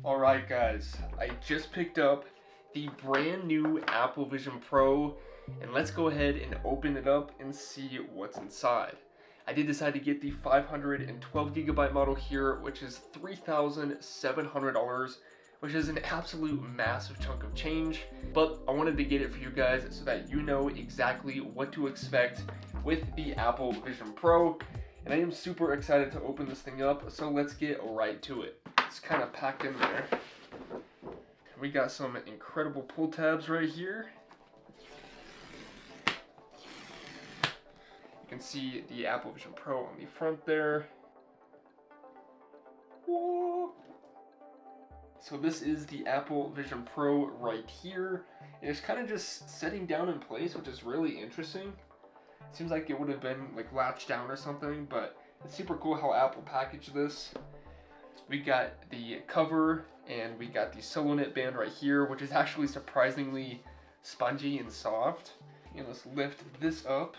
Alright guys, I just picked up the brand new Apple Vision Pro, and let's go ahead and open it up and see what's inside. I did decide to get the 512GB model here, which is $3,700, which is an absolute massive chunk of change, but I wanted to get it for you guys so that you know exactly what to expect with the Apple Vision Pro, and I am super excited to open this thing up, so let's get right to it. It's kind of packed in there. We got some incredible pull tabs right here. You can see the Apple Vision Pro on the front there. Whoa. So this is the Apple Vision Pro right here. And it's kind of just setting down in place, which is really interesting. It seems like it would have been like latched down or something, but it's super cool how Apple packaged this. We got the cover and we got the solo knit band right here, which is actually surprisingly spongy and soft. And let's lift this up.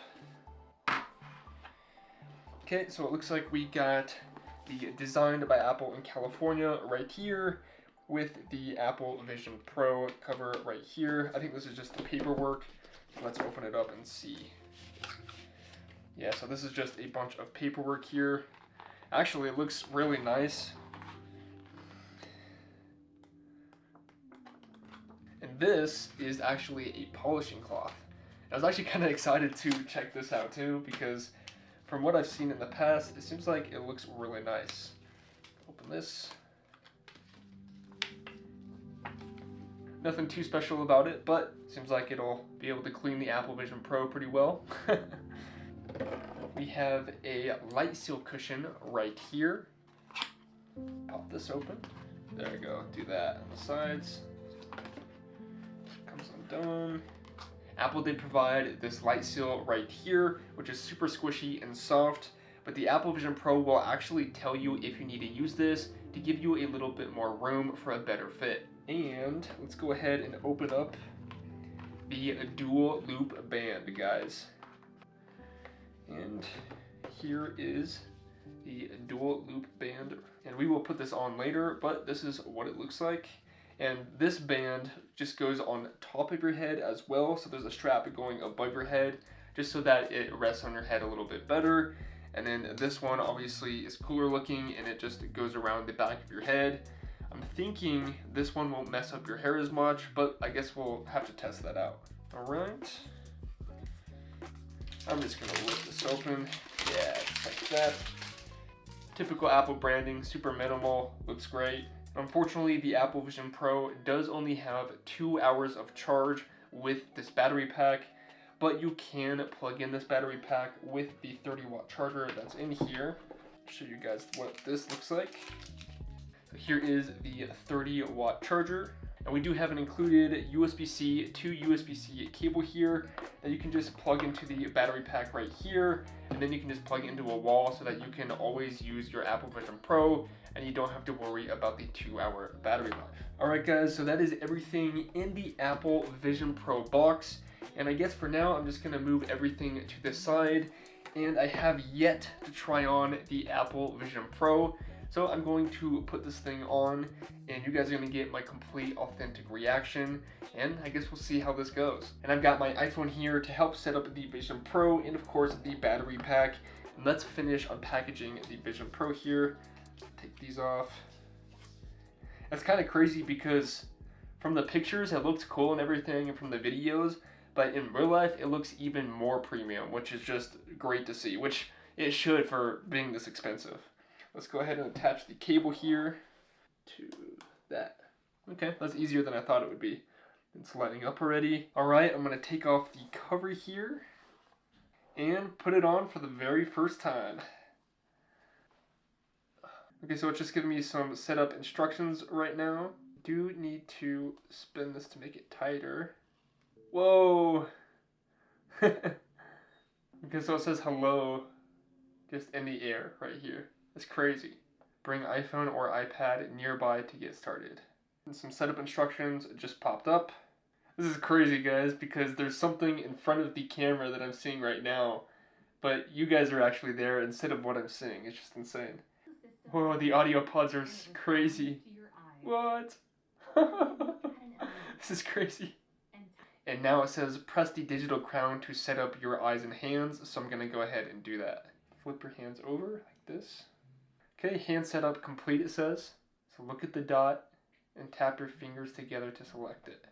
Okay, so it looks like we got the Designed by Apple in California right here with the Apple Vision Pro cover right here. I think this is just the paperwork. Let's open it up and see. Yeah, so this is just a bunch of paperwork here. Actually, it looks really nice. And this is actually a polishing cloth. I was actually kind of excited to check this out too, because from what I've seen in the past, it seems like it looks really nice. Open this. Nothing too special about it, but seems like it'll be able to clean the Apple Vision Pro pretty well. We have a light seal cushion right here. Pop this open. There we go. Do that on the sides. Comes undone. Apple did provide this light seal right here, which is super squishy and soft, but the Apple Vision Pro will actually tell you if you need to use this to give you a little bit more room for a better fit. And let's go ahead and open up the dual loop band, guys. And here is the dual loop band, and we will put this on later, but this is what it looks like. And this band just goes on top of your head as well, so there's a strap going above your head just so that it rests on your head a little bit better. And then this one obviously is cooler looking, and it just goes around the back of your head. I'm thinking this one won't mess up your hair as much, but I guess we'll have to test that out. All right. I'm just gonna lift this open. Yeah, just like that. Typical Apple branding, super minimal, looks great. Unfortunately, the Apple Vision Pro does only have 2 hours of charge with this battery pack, but you can plug in this battery pack with the 30-watt charger that's in here. I'll show you guys what this looks like. So here is the 30-watt charger. And we do have an included USB-C to USB-C cable here that you can just plug into the battery pack right here, and then you can just plug into a wall so that you can always use your Apple Vision Pro and you don't have to worry about the 2-hour battery life. Alright guys, so that is everything in the Apple Vision Pro box, and I guess for now I'm just going to move everything to the side, and I have yet to try on the Apple Vision Pro. So I'm going to put this thing on, and you guys are going to get my complete authentic reaction, and I guess we'll see how this goes. And I've got my iPhone here to help set up the Vision Pro, and of course the battery pack. And let's finish unpackaging the Vision Pro here. Take these off. That's kind of crazy because from the pictures it looks cool and everything, and from the videos, but in real life it looks even more premium, which is just great to see, which it should for being this expensive. Let's go ahead and attach the cable here to that. Okay, that's easier than I thought it would be. It's lighting up already. All right, I'm gonna take off the cover here and put it on for the very first time. Okay, so it's just giving me some setup instructions right now. Do need to spin this to make it tighter. Whoa! Okay, so it says hello just in the air right here. That's crazy. Bring iPhone or iPad nearby to get started. And some setup instructions just popped up. This is crazy, guys, because there's something in front of the camera that I'm seeing right now, but you guys are actually there instead of what I'm seeing. It's just insane. Whoa, the audio pods are crazy. What? This is crazy. And now it says press the digital crown to set up your eyes and hands. So I'm going to go ahead and do that. Flip your hands over like this. Okay, hand setup complete, it says. So look at the dot and tap your fingers together to select it.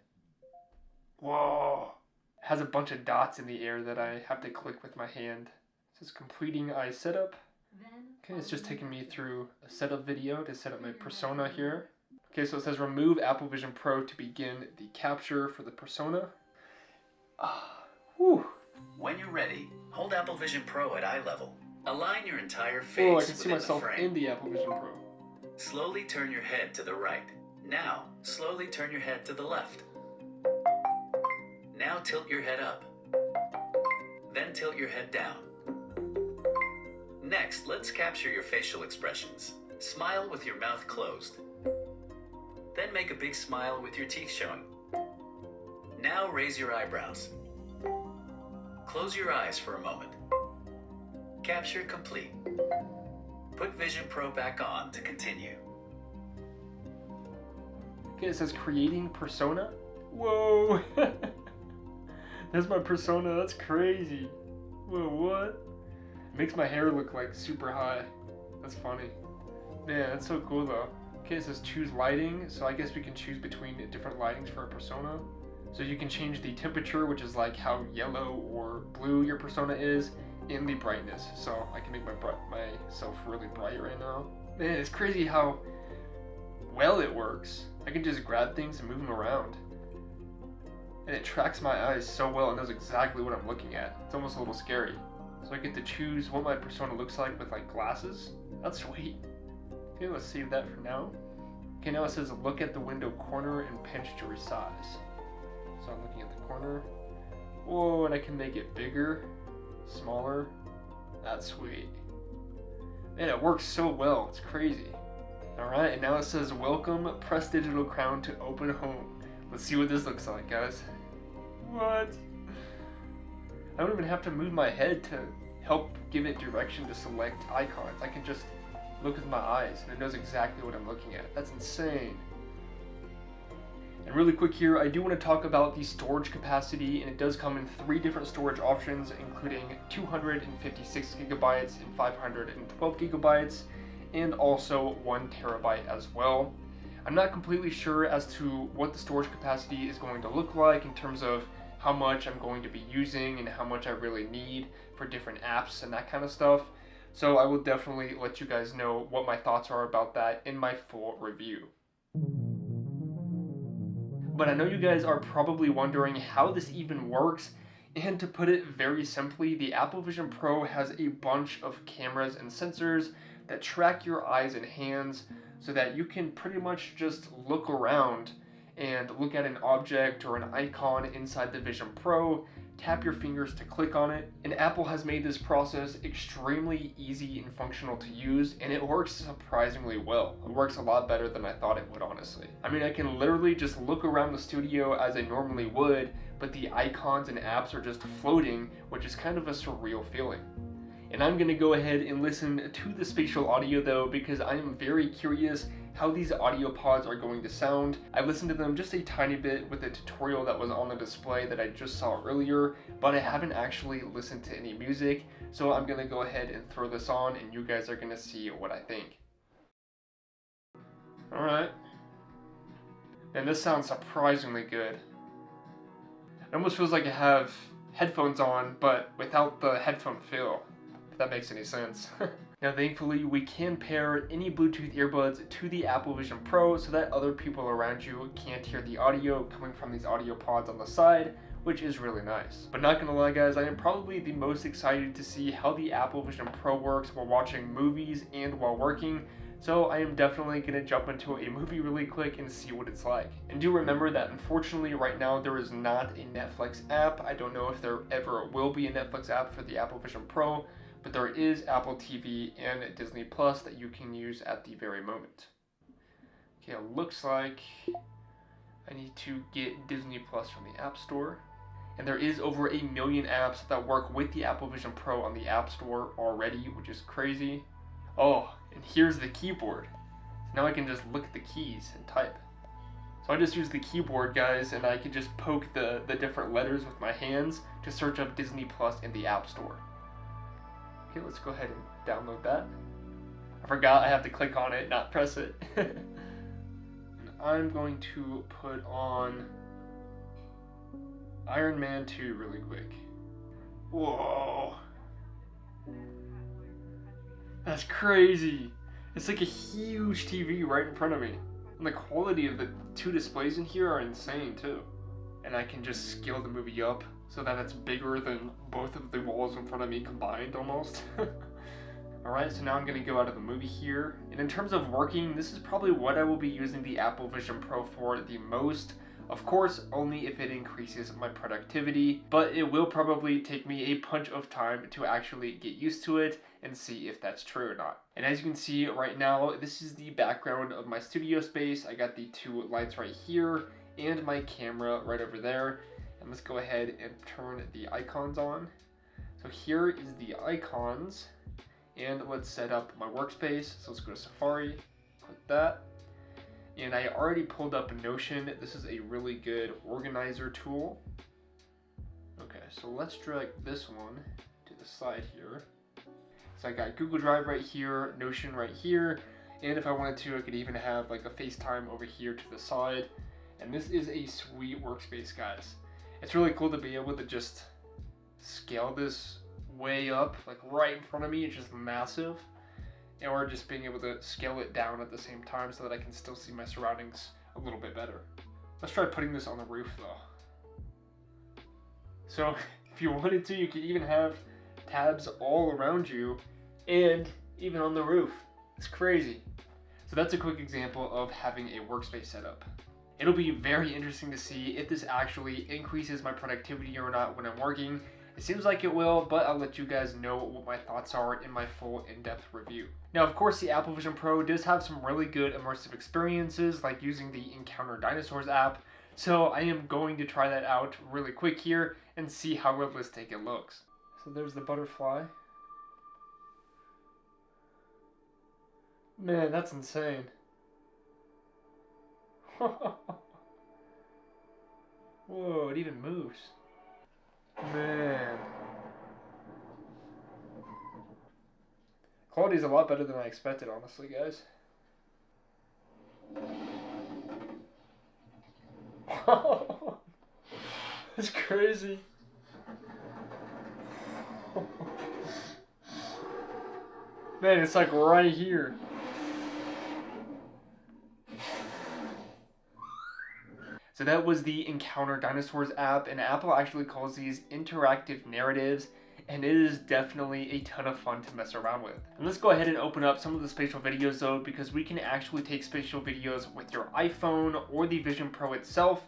Whoa! It has a bunch of dots in the air that I have to click with my hand. It says completing eye setup. Okay, it's just taking me through a setup video to set up my persona here. Okay, so it says remove Apple Vision Pro to begin the capture for the persona. Whew. When you're ready, hold Apple Vision Pro at eye level. Align your entire face Oh, I can see within myself the frame. in the Apple Vision Pro. Slowly turn your head to the right. Now, slowly turn your head to the left. Now tilt your head up. Then tilt your head down. Next, let's capture your facial expressions. Smile with your mouth closed. Then make a big smile with your teeth showing. Now raise your eyebrows. Close your eyes for a moment. Capture complete. Put Vision Pro back on to continue. Okay, it says creating persona. Whoa! There's my persona, that's crazy. Whoa, what? It makes my hair look like super high. That's funny. Man, that's so cool though. Okay, it says choose lighting, so I guess we can choose between different lightings for a persona. So you can change the temperature, which is like how yellow or blue your persona is, and the brightness. So I can make myself really bright right now. Man, it's crazy how well it works. I can just grab things and move them around. And it tracks my eyes so well and knows exactly what I'm looking at. It's almost a little scary. So I get to choose what my persona looks like with like glasses. That's sweet. Okay, let's save that for now. Okay, now it says look at the window corner and pinch to resize. So I'm looking at the corner. Whoa, and I can make it bigger, smaller. That's sweet. Man, it works so well. It's crazy. Alright, and now it says welcome, press digital crown to open home. Let's see what this looks like, guys. What? I don't even have to move my head to help give it direction to select icons. I can just look with my eyes and it knows exactly what I'm looking at. That's insane. And really quick here, I do want to talk about the storage capacity, and it does come in 3 different storage options, including 256 gigabytes and 512 gigabytes, and also 1 terabyte as well. I'm not completely sure as to what the storage capacity is going to look like in terms of how much I'm going to be using and how much I really need for different apps and that kind of stuff. So I will definitely let you guys know what my thoughts are about that in my full review. But I know you guys are probably wondering how this even works, and to put it very simply, the Apple Vision Pro has a bunch of cameras and sensors that track your eyes and hands so that you can pretty much just look around and look at an object or an icon inside the Vision Pro, tap your fingers to click on it, and Apple has made this process extremely easy and functional to use, and it works surprisingly well. It works a lot better than I thought it would, honestly. I mean, I can literally just look around the studio as I normally would, but the icons and apps are just floating, which is kind of a surreal feeling. And I'm gonna go ahead and listen to the spatial audio though, because I am very curious how these audio pods are going to sound. I listened to them just a tiny bit with a tutorial that was on the display that I just saw earlier, but I haven't actually listened to any music, so I'm gonna go ahead and throw this on and you guys are gonna see what I think. Alright. And this sounds surprisingly good. It almost feels like I have headphones on, but without the headphone feel, if that makes any sense. Now thankfully we can pair any Bluetooth earbuds to the Apple Vision Pro so that other people around you can't hear the audio coming from these audio pods on the side, which is really nice. But not gonna lie guys, I am probably the most excited to see how the Apple Vision Pro works while watching movies and while working, so I am definitely gonna jump into a movie really quick and see what it's like. And do remember that unfortunately right now there is not a Netflix app. I don't know if there ever will be a Netflix app for the Apple Vision Pro, but there is Apple TV and Disney Plus that you can use at the very moment. Okay, it looks like I need to get Disney Plus from the App Store. And there is over 1 million apps that work with the Apple Vision Pro on the App Store already, which is crazy. Oh, and here's the keyboard. Now I can just look at the keys and type. So I just use the keyboard, guys, and I can just poke the different letters with my hands to search up Disney Plus in the App Store. Okay, let's go ahead and download that. I forgot I have to click on it, not press it. I'm going to put on Iron Man 2 really quick. Whoa. That's crazy. It's like a huge TV right in front of me. And the quality of the two displays in here are insane too. And I can just scale the movie up so that it's bigger than both of the walls in front of me combined almost. Alright, so now I'm going to go out of the movie here. And in terms of working, this is probably what I will be using the Apple Vision Pro for the most. Of course, only if it increases my productivity, but it will probably take me a bunch of time to actually get used to it and see if that's true or not. And as you can see right now, this is the background of my studio space. I got the two lights right here and my camera right over there. And let's go ahead and turn the icons on. So here is the icons. And let's set up my workspace. So let's go to Safari, click that. And I already pulled up Notion. This is a really good organizer tool. Okay, so let's drag this one to the side here. So I got Google Drive right here, Notion right here, and if I wanted to, I could even have like a FaceTime over here to the side. And this is a sweet workspace, guys. It's really cool to be able to just scale this way up, like right in front of me. It's just massive. Or just being able to scale it down at the same time so that I can still see my surroundings a little bit better. Let's try putting this on the roof though. So if you wanted to, you could even have tabs all around you and even on the roof. It's crazy. So that's a quick example of having a workspace setup. It'll be very interesting to see if this actually increases my productivity or not when I'm working. It seems like it will, but I'll let you guys know what my thoughts are in my full in-depth review. Now, of course, the Apple Vision Pro does have some really good immersive experiences, like using the Encounter Dinosaurs app. So I am going to try that out really quick here and see how realistic it looks. So there's the butterfly. Man, that's insane. Whoa, it even moves. Man. Quality is a lot better than I expected, honestly, guys. That's crazy. Man, it's like right here. So that was the Encounter Dinosaurs app, and Apple actually calls these interactive narratives, and it is definitely a ton of fun to mess around with. And let's go ahead and open up some of the spatial videos though, because we can actually take spatial videos with your iPhone or the Vision Pro itself,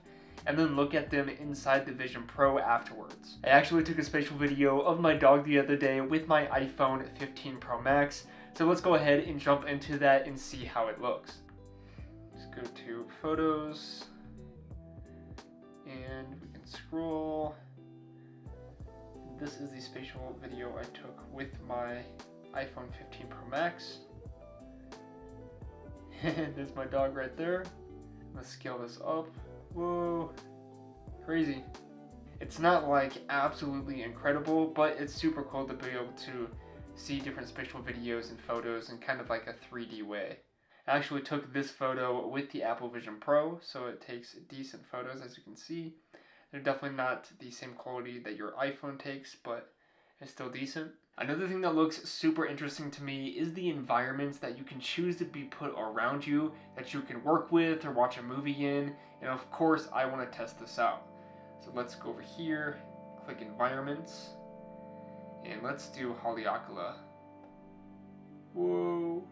and then look at them inside the Vision Pro afterwards. I actually took a spatial video of my dog the other day with my iPhone 15 Pro Max, so let's go ahead and jump into that and see how it looks. Let's go to Photos. And we can scroll. This is the spatial video I took with my iPhone 15 Pro Max. And there's my dog right there. Let's scale this up. Whoa, crazy. It's not like absolutely incredible, but it's super cool to be able to see different spatial videos and photos in kind of like a 3D way. I actually took this photo with the Apple Vision Pro, so it takes decent photos, as you can see. They're definitely not the same quality that your iPhone takes, but it's still decent. Another thing that looks super interesting to me is the environments that you can choose to be put around you, that you can work with or watch a movie in, and of course I want to test this out. So let's go over here, click Environments, and let's do Haleakala. Whoa.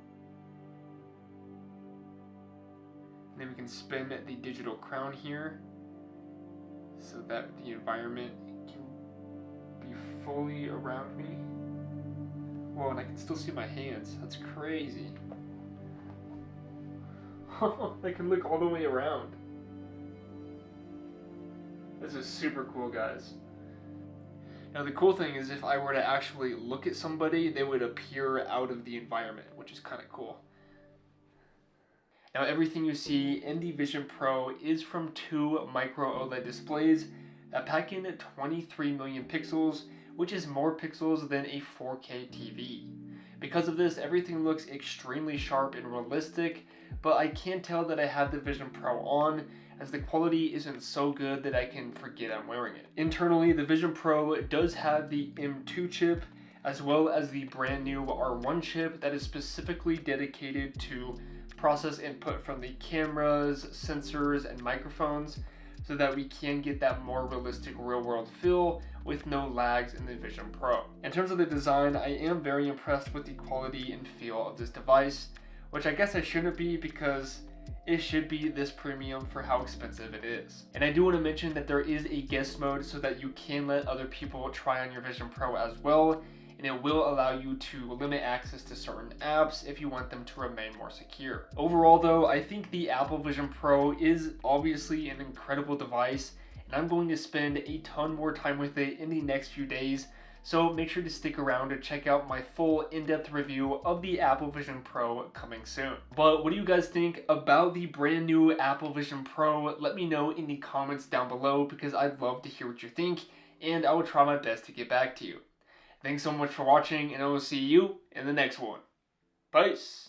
Then we can spin the digital crown here so that the environment can be fully around me. Whoa, and I can still see my hands. That's crazy. I can look all the way around. This is super cool, guys. Now the cool thing is if I were to actually look at somebody, they would appear out of the environment, which is kind of cool. Now everything you see in the Vision Pro is from two micro OLED displays that pack in 23 million pixels, which is more pixels than a 4K TV. Because of this, everything looks extremely sharp and realistic, but I can tell that I have the Vision Pro on, as the quality isn't so good that I can forget I'm wearing it. Internally, the Vision Pro does have the M2 chip, as well as the brand new R1 chip that is specifically dedicated to process input from the cameras, sensors, and microphones, so that we can get that more realistic real-world feel with no lags in the Vision Pro. In terms of the design, I am very impressed with the quality and feel of this device, which I guess I shouldn't be because it should be this premium for how expensive it is. And I do want to mention that there is a guest mode so that you can let other people try on your Vision Pro as well, and it will allow you to limit access to certain apps if you want them to remain more secure. Overall though, I think the Apple Vision Pro is obviously an incredible device, and I'm going to spend a ton more time with it in the next few days, so make sure to stick around to check out my full in-depth review of the Apple Vision Pro coming soon. But what do you guys think about the brand new Apple Vision Pro? Let me know in the comments down below because I'd love to hear what you think, and I will try my best to get back to you. Thanks so much for watching, and I will see you in the next one. Peace!